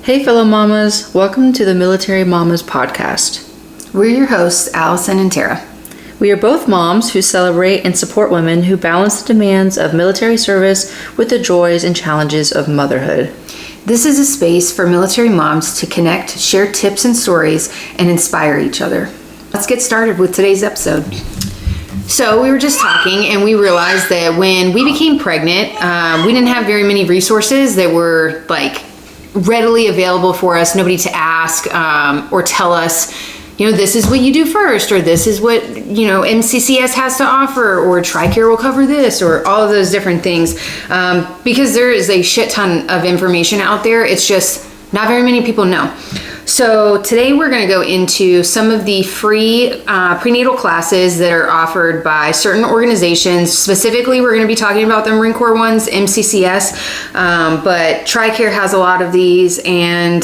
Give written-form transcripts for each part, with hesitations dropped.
Hey fellow mamas, welcome to the Military Mamas podcast. We're your hosts, Allison and Tara. We are both moms who celebrate and support women who balance the demands of military service with the joys and challenges of motherhood. This is a space for military moms to connect, share tips and stories, and inspire each other. Let's get started with today's episode. So we were just talking and we realized that when we became pregnant, we didn't have very many resources that were readily available for us, nobody to ask or tell us, this is what you do first, or this is what, MCCS has to offer, or TRICARE will cover this, or all of those different things. Because there is a shit ton of information out there, it's just not very many people know. So today we're going to go into some of the free prenatal classes that are offered by certain organizations. Specifically, we're going to be talking about the Marine Corps ones, MCCS, but TRICARE has a lot of these, and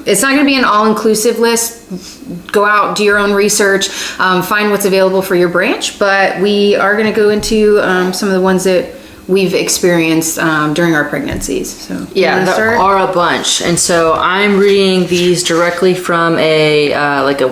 it's not going to be an all-inclusive list. Go out, do your own research, find what's available for your branch, but we are going to go into some of the ones that we've experienced during our pregnancies. So yeah, there are a bunch, and so I'm reading these directly from a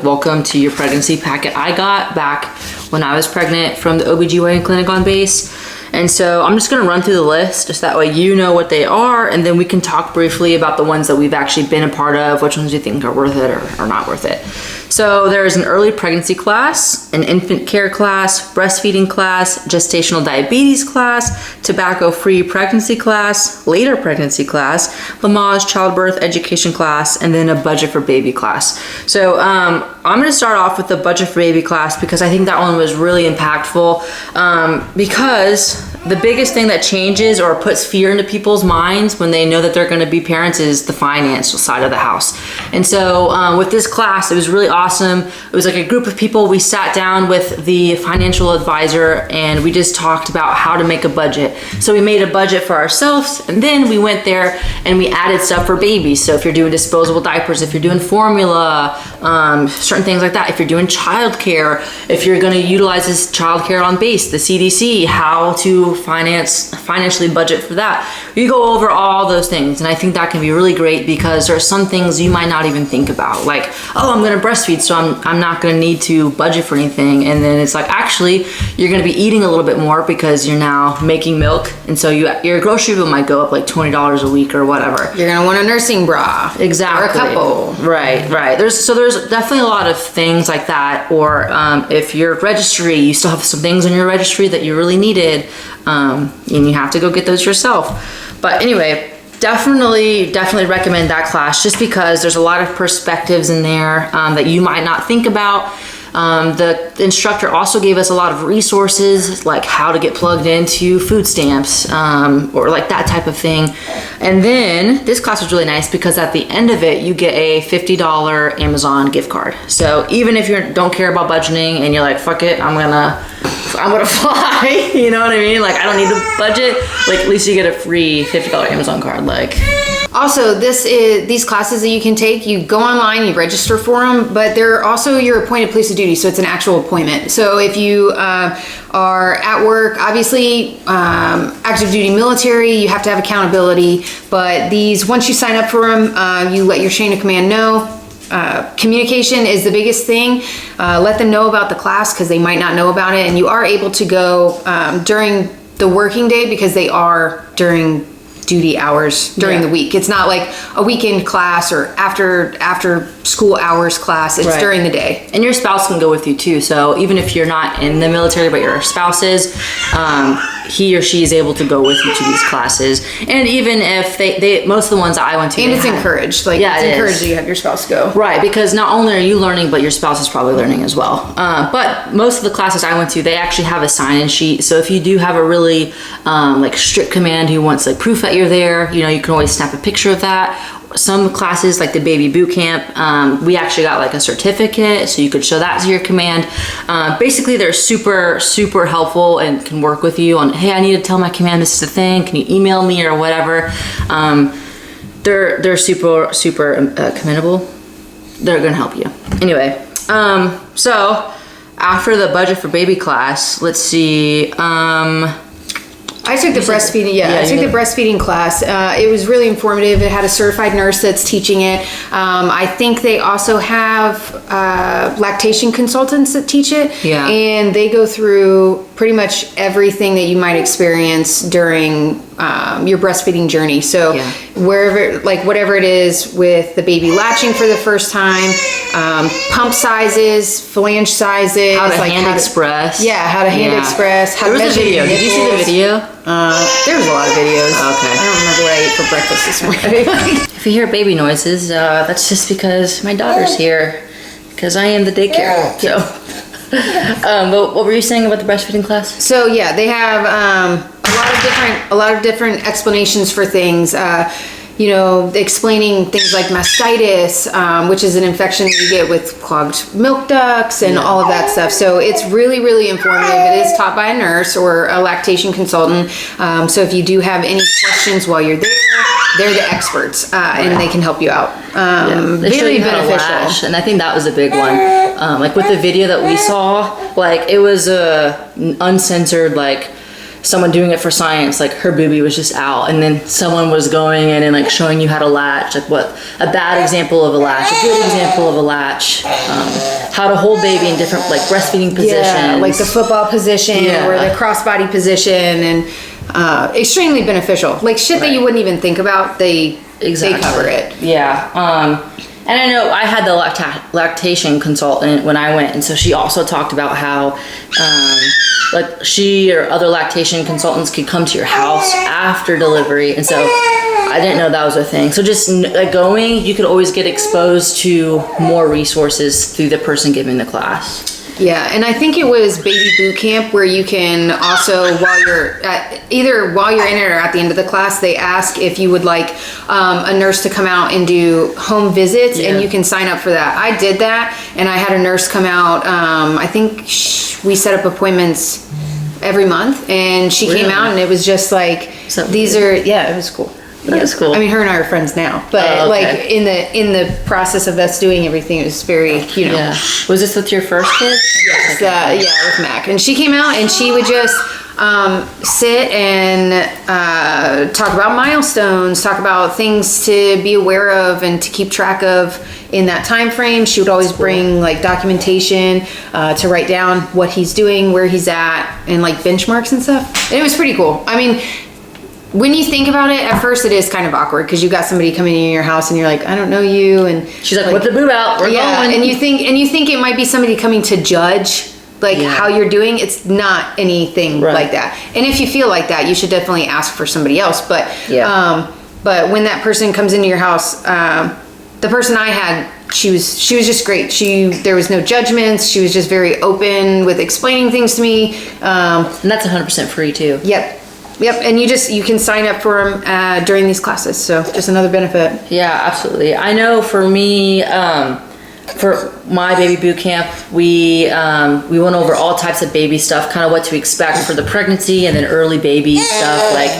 welcome to your pregnancy packet I got back when I was pregnant from the OBGYN clinic on base. And so I'm just going to run through the list just that way you know what they are, and then we can talk briefly about the ones that we've actually been a part of, which ones you think are worth it or not worth it. So there's an early pregnancy class, an infant care class, breastfeeding class, gestational diabetes class, tobacco-free pregnancy class, later pregnancy class, Lamaze childbirth education class, and then a budget for baby class. So I'm going to start off with the budget for baby class because I think that one was really impactful because the biggest thing that changes or puts fear into people's minds when they know that they're going to be parents is the financial side of the house. And so with this class, it was really awesome. It was like a group of people. We sat down with the financial advisor and we just talked about how to make a budget. So we made a budget for ourselves, and then we went there and we added stuff for babies. So if you're doing disposable diapers, if you're doing formula, certain things like that, if you're doing childcare, if you're going to utilize this childcare on base, the CDC, how to financially budget for that. You go over all those things, and I think that can be really great because there are some things you might not even think about, like, oh, I'm going to breastfeed, so I'm not going to need to budget for anything. And then it's like, actually, you're going to be eating a little bit more because you're now making milk, and so your grocery bill might go up like $20 a week or whatever. You're going to want a nursing bra. Exactly. Or a couple. Right. There's definitely a lot of things like that. Or if you're registry, you still have some things on your registry that you really needed, and you have to go get those yourself. But anyway, definitely recommend that class just because there's a lot of perspectives in there that you might not think about. The instructor also gave us a lot of resources, like how to get plugged into food stamps, or like that type of thing. And then this class was really nice because at the end of it, you get a $50 Amazon gift card. So even if you don't care about budgeting and you're like, fuck it, I'm gonna fly, you know what I mean? Like, I don't need to budget. Like, at least you get a free $50 Amazon card. Like, also, these classes that you can take, you go online, you register for them, but they're also your appointed place of duty, so it's an actual appointment. So if you are at work, obviously active duty military, you have to have accountability, but these, once you sign up for them, you let your chain of command know. Communication is the biggest thing. Let them know about the class because they might not know about it, and you are able to go during the working day because they are during duty hours during the week. It's not like a weekend class or after school hours class. It's during the day. And your spouse can go with you too. So even if you're not in the military, but your spouse is, he or she is able to go with you to these classes. And even if they most of the ones that I went to, and it's encouraged. Like, it's encouraged that you have your spouse go. Right, because not only are you learning, but your spouse is probably learning as well. But most of the classes I went to, they actually have a sign-in sheet. So if you do have a really strict command who wants proof that you're there, you can always snap a picture of that. Some classes, like the baby boot camp, we actually got a certificate, so you could show that to your command. Basically, they're super, super helpful and can work with you on, hey, I need to tell my command this is the thing. Can you email me or whatever? They're super, super commendable. They're gonna help you. Anyway, so after the budget for baby class, let's see. I took the breastfeeding. I took the breastfeeding class. It was really informative. It had a certified nurse that's teaching it. I think they also have lactation consultants that teach it. Yeah. And they go through pretty much everything that you might experience during your breastfeeding journey. So wherever, like whatever it is with the baby latching for the first time, pump sizes, flange sizes, how to hand express. Yeah, how to hand express. How there was a video. Did you see the video? There was a lot of videos. Okay. I don't remember what I ate for breakfast this morning. If you hear baby noises, that's just because my daughter's here, because I am the daycare. So, but what were you saying about the breastfeeding class? So yeah, they have a lot of different explanations for things. You know, explaining things like mastitis, which is an infection that you get with clogged milk ducts and all of that stuff. So it's really, really informative. It is taught by a nurse or a lactation consultant. So if you do have any questions while you're there, they're the experts, and they can help you out. They show you how to latch, and I think that was a big one. Like with the video that we saw, like it was uncensored, like someone doing it for science, like her boobie was just out, and then someone was going in and like showing you how to latch, like what a bad example of a latch, a good example of a latch, how to hold baby in different like breastfeeding positions, like the football position or the crossbody position, and extremely beneficial. Like shit that you wouldn't even think about, they cover it. And I know I had the lactation consultant when I went, and so she also talked about how like she or other lactation consultants could come to your house after delivery, and so I didn't know that was a thing. So just going, you could always get exposed to more resources through the person giving the class. Yeah, and I think it was baby boot camp where you can also, while you're either while you're in it or at the end of the class, they ask if you would like a nurse to come out and do home visits, and you can sign up for that. I did that, and I had a nurse come out. I think we set up appointments every month, and she came out, and it was just like it was cool. That was cool. I mean, her and I are friends now, but like in the process of us doing everything, it was very, you know. Yeah. Was this with your first kid? Yes, with Mac, and she came out and she would just sit and talk about milestones, talk about things to be aware of and to keep track of in that time frame. She would always bring like documentation to write down what he's doing, where he's at, and like benchmarks and stuff. And it was pretty cool. I mean, when you think about it, at first it is kind of awkward because you got somebody coming in your house and you're like, I don't know you, and she's like, "Put the boob out, we're going." And you think it might be somebody coming to judge like how you're doing. It's not anything like that. And if you feel like that, you should definitely ask for somebody else. But but when that person comes into your house, the person I had, she was just great. There was no judgments. She was just very open with explaining things to me. And that's 100% free too. Yep, and you can sign up for them during these classes, so just another benefit. Yeah, absolutely. I know for me, for my baby boot camp, we went over all types of baby stuff, kind of what to expect for the pregnancy and then early baby stuff, like,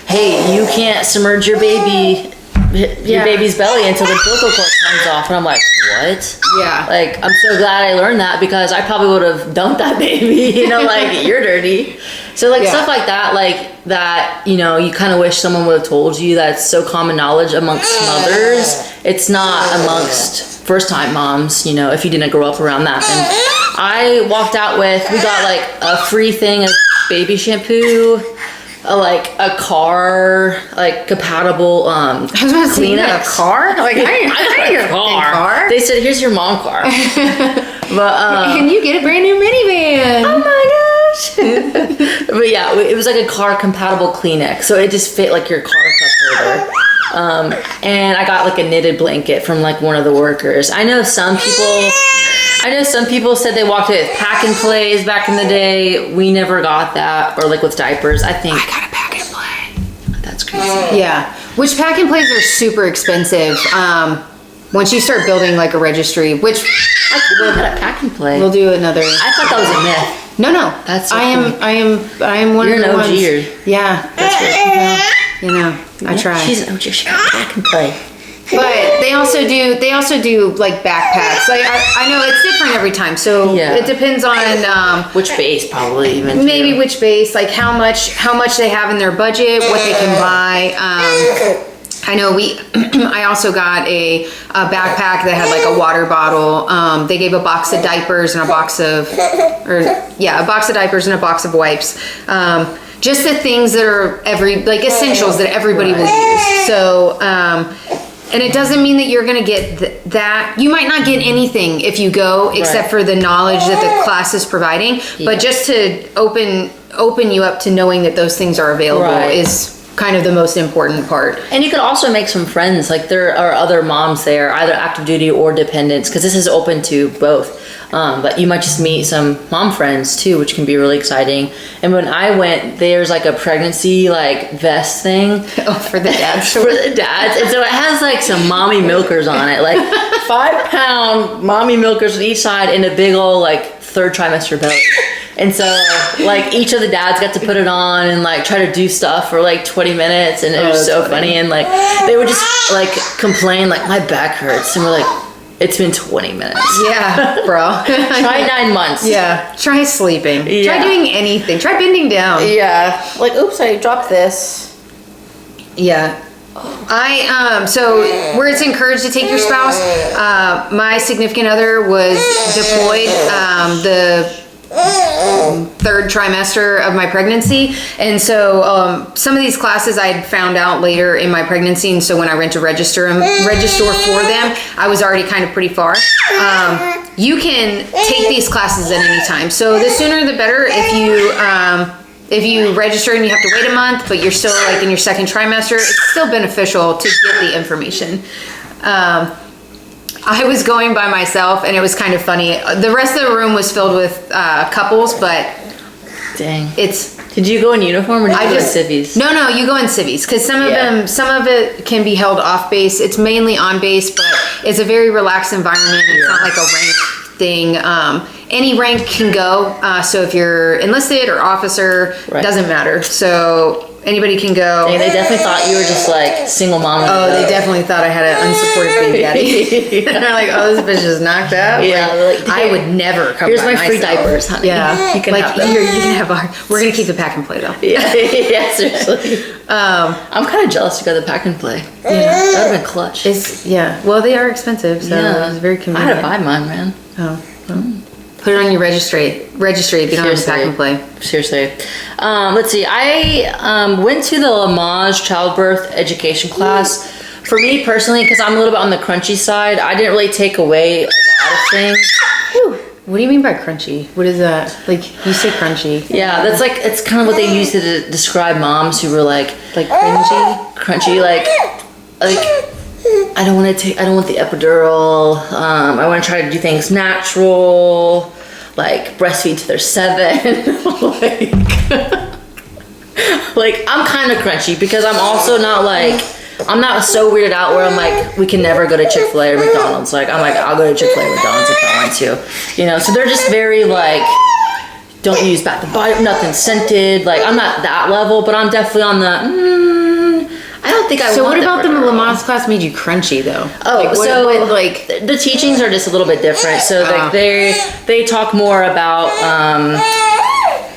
hey, you can't submerge your baby's belly until the umbilical cord comes off, and I'm like, what? Yeah. Like, I'm so glad I learned that because I probably would have dumped that baby, you know, like, you're dirty. So like stuff like that, like that, you know, you kind of wish someone would have told you. That's so common knowledge amongst mothers. It's not amongst first-time moms, you know, if you didn't grow up around that. And I walked out with, we got like a free thing of baby shampoo, like a car, like compatible I was about to say, a car? Like, I got a car. They said, here's your mom car. But and you get a brand new minivan. Oh my gosh. But yeah, it was like a car compatible Kleenex, so it just fit like your car cup holder. And I got like a knitted blanket from like one of the workers. I know some people said they walked it with pack and plays back in the day. We never got that, or like with diapers. I think I got a pack and play. That's crazy. Yeah, which pack and plays are super expensive. Once you start building like a registry, which we'll get a pack and play. We'll do another. I thought that was a myth. No, that's so I am one You're of the an ones. OG-er. Yeah, that's right. You know, I try. She's an OG. She got pack and play. But They also do like backpacks. Like I know it's different every time, so it depends on which base probably even maybe which base, like how much they have in their budget, what they can buy. I know I also got a backpack that had like a water bottle. They gave a box of diapers and a box of diapers and a box of wipes. Just the things that are essentials that everybody will use. So, and it doesn't mean that you're going to get that. You might not get anything if you go, except for the knowledge that the class is providing. But just to open you up to knowing that those things are available is kind of the most important part. And you can also make some friends. Like there are other moms there, either active duty or dependents, because this is open to both. But you might just meet some mom friends too, which can be really exciting. And when I went, there's like a pregnancy like vest thing. Oh, for the dads. For the dads. And so it has like some mommy milkers on it, like 5-pound mommy milkers on each side and a big old like third trimester belly. And so like each of the dads got to put it on and like try to do stuff for like 20 minutes, and it was so funny. And like they would just like complain like my back hurts, and we're like, it's been 20 minutes. Yeah, bro. Try 9 months. Yeah. Try sleeping. Yeah. Try doing anything. Try bending down. Yeah. Like, oops, I dropped this. Yeah. So where it's encouraged to take your spouse, my significant other was deployed the third trimester of my pregnancy, and so some of these classes I had found out later in my pregnancy, and so when I went to register for them, I was already kind of pretty far. You can take these classes at any time, so the sooner the better. If you register and you have to wait a month, but you're still like in your second trimester, it's still beneficial to get the information. I was going by myself, and it was kind of funny. The rest of the room was filled with couples, but dang, Did you go in uniform or did you go in civvies? No, you go in civvies because some of it can be held off base. It's mainly on base, but it's a very relaxed environment. It's not like a rank thing. Any rank can go. So if you're enlisted or officer, doesn't matter. So anybody can go. Dang, they definitely thought you were just like single mom. Oh, they definitely thought I had an unsupported baby daddy. And they're like, oh, this bitch is knocked out. Yeah, like, I would never come. Here's my free diapers, honey. Yeah, you can have them. Here, you can have we're gonna keep the pack and play though. Yeah, seriously. I'm kind of jealous you got the pack and play. Yeah, that would have been clutch. Well, they are expensive, so it was very convenient. I had to buy mine, man. Oh. Put it on your registry if you don't have the pack and play. Seriously. Let's see. I went to the Lamaze childbirth education class. For me personally, because I'm a little bit on the crunchy side, I didn't really take away a lot of things. Whew. What do you mean by crunchy? What is that? Like, you say crunchy. Yeah, that's like, it's kind of what they use to describe moms who were like crunchy, like I don't want the epidural. I want to try to do things natural, like breastfeed till they're 7. like I'm kind of crunchy because I'm also not like, I'm not so weirded out where I'm like, we can never go to Chick-fil-A or McDonald's. Like I'm like, I'll go to Chick-fil-A or McDonald's if I want to, you know. So they're just very like, don't use Bath and Body, nothing scented. Like I'm not that level, but I'm definitely on the. I don't think I. So what about the Lamaze class made you crunchy though? Oh, the teachings are just a little bit different. So like they talk more about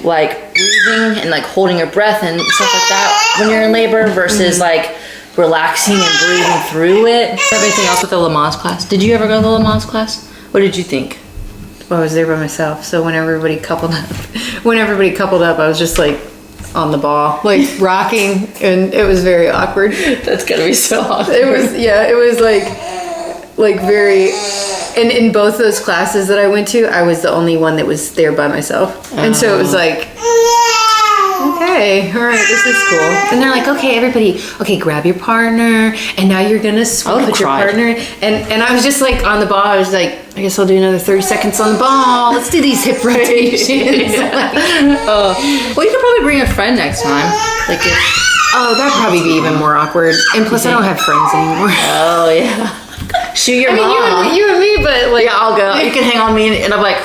like breathing and like holding your breath and stuff like that when you're in labor versus like relaxing and breathing through it. Everything else with the Lamaze class. Did you ever go to the Lamaze class? What did you think? Well, I was there by myself. So when everybody coupled up, I was just like on the ball, like rocking, and it was very awkward. That's gonna be so awkward. It was like very, and in both those classes that I went to, I was the only one that was there by myself. And so it was like, okay, all right, this is cool. And they're like, okay, everybody, grab your partner, and now you're gonna put your partner. And I was just like on the ball. I was like, I guess I'll do another 30 seconds on the ball. Let's do these hip rotations. Well, you could probably bring a friend next time. Like that'd probably be even more awkward. And plus, I don't have friends anymore. Oh yeah. Shoot your mom. You and me, but like, yeah, I'll go. You can hang on me, and I'm like.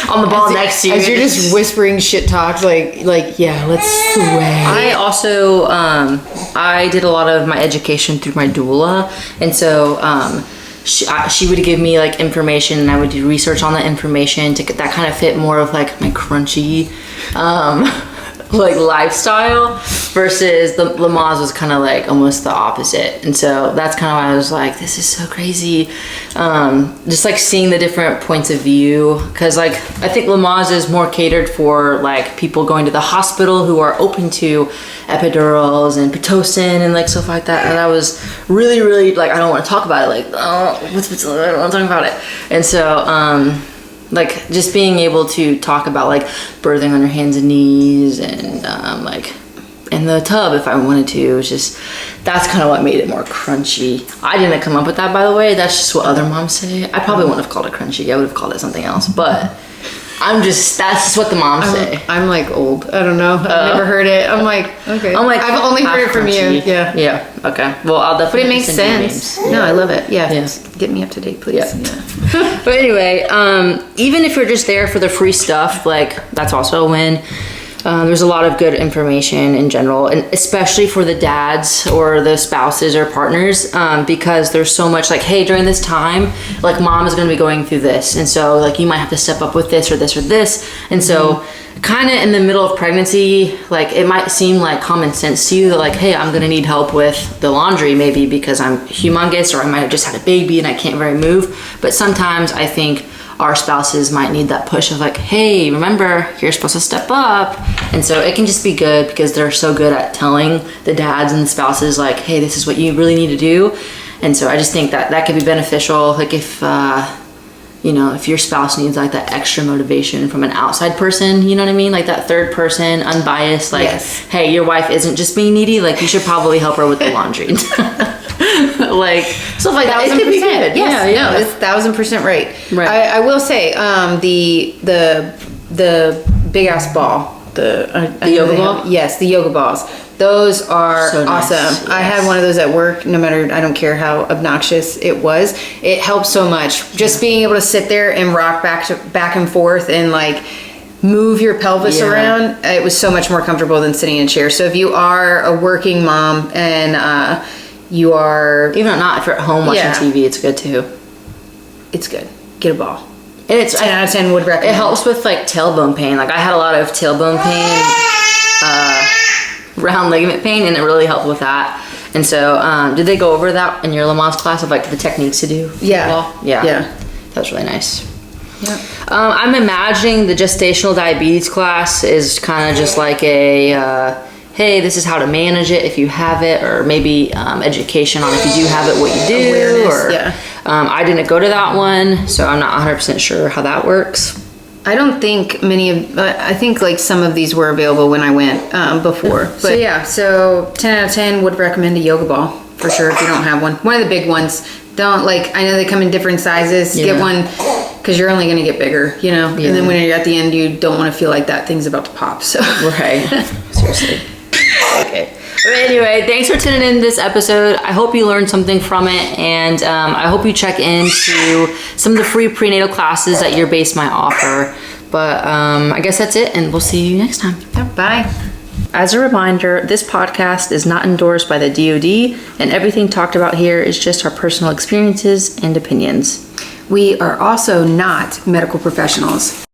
on the ball next to you. As you're just whispering shit talks, like yeah, let's sway. I also, I did a lot of my education through my doula, and so she would give me like information, and I would do research on that information to get that kind of fit more of like my crunchy, like lifestyle, versus the Lamaze was kind of like almost the opposite. And so that's kind of why I was like, this is so crazy. Just like seeing the different points of view, because like I think Lamaze is more catered for like people going to the hospital who are open to epidurals and pitocin and like stuff like that. And I was really like, I don't want to talk about it, like, oh, I don't want to talk about it. And so like just being able to talk about like birthing on your hands and knees and like in the tub if I wanted to, it was just, that's kind of what made it more crunchy. I didn't come up with that, by the way. That's just what other moms say. I probably wouldn't have called it crunchy. I would have called it something else, but that's just what the moms say. I'm like old. I don't know. I've never heard it. I'm like, okay. I've only heard it from crunchy. you. Yeah. Yeah. Okay. Well, I'll definitely. But it makes send you sense. names. No, I love it. Yeah. Yeah. Just get me up to date, please. Yeah. But anyway, even if you're just there for the free stuff, like that's also a win. There's a lot of good information in general, and especially for the dads or the spouses or partners, because there's so much like, hey, during this time, like mom is going to be going through this, and so like you might have to step up with this or this or this. And so kind of in the middle of pregnancy, like it might seem like common sense to you that like, hey, I'm going to need help with the laundry maybe because I'm humongous, or I might have just had a baby and I can't very move. But sometimes I think our spouses might need that push of like, hey, remember, you're supposed to step up. And so it can just be good because they're so good at telling the dads and the spouses like, hey, this is what you really need to do. And so I just think that that could be beneficial. Like if, you know, if your spouse needs like that extra motivation from an outside person, you know what I mean? Like that third person, unbiased, like, Yes. hey, your wife isn't just being needy. Like you should probably help her with the laundry. Like stuff like that. It could be good. Yes, Yeah. no, it's 1,000% right. Right. I will say, the big ass ball, the yoga ball? Yes, the yoga balls. Those are So nice, awesome. I yes. had one of those at work. No matter, I don't care how obnoxious it was. It helps so much. Just being able to sit there and rock back and forth and like move your pelvis Yeah. around. It was so much more comfortable than sitting in a chair. So if you are a working mom and you are, Even if you're at home watching Yeah. TV, it's good too. it's good. Get a ball. And it's 10 out of 10 would recommend. It helps with like tailbone pain. Like I had a lot of tailbone pain, round ligament pain, and it really helped with that. And so, did they go over that in your Lamaze class of like the techniques to do? Yeah. Yeah. Yeah. That's really nice. Yeah. I'm imagining the gestational diabetes class is kind of just like a, hey, this is how to manage it if you have it, or maybe education on if you do have it, what you do. Awareness, or yeah. I didn't go to that one, so I'm not 100% sure how that works. I don't think many of, I think like some of these were available when I went before. But so yeah, so 10 out of 10 would recommend a yoga ball for sure if you don't have one. One of the big ones. Don't like, I know they come in different sizes. Yeah. Get one because you're only going to get bigger, you know? Yeah. And then when you're at the end, you don't want to feel like that thing's about to pop. So Right. Seriously. Okay. But anyway, thanks for tuning in to this episode. I hope you learned something from it, and I hope you check into some of the free prenatal classes that your base might offer. But I guess that's it, and we'll see you next time. bye. As a reminder, this podcast is not endorsed by the DoD, and everything talked about here is just our personal experiences and opinions. We are also not medical professionals.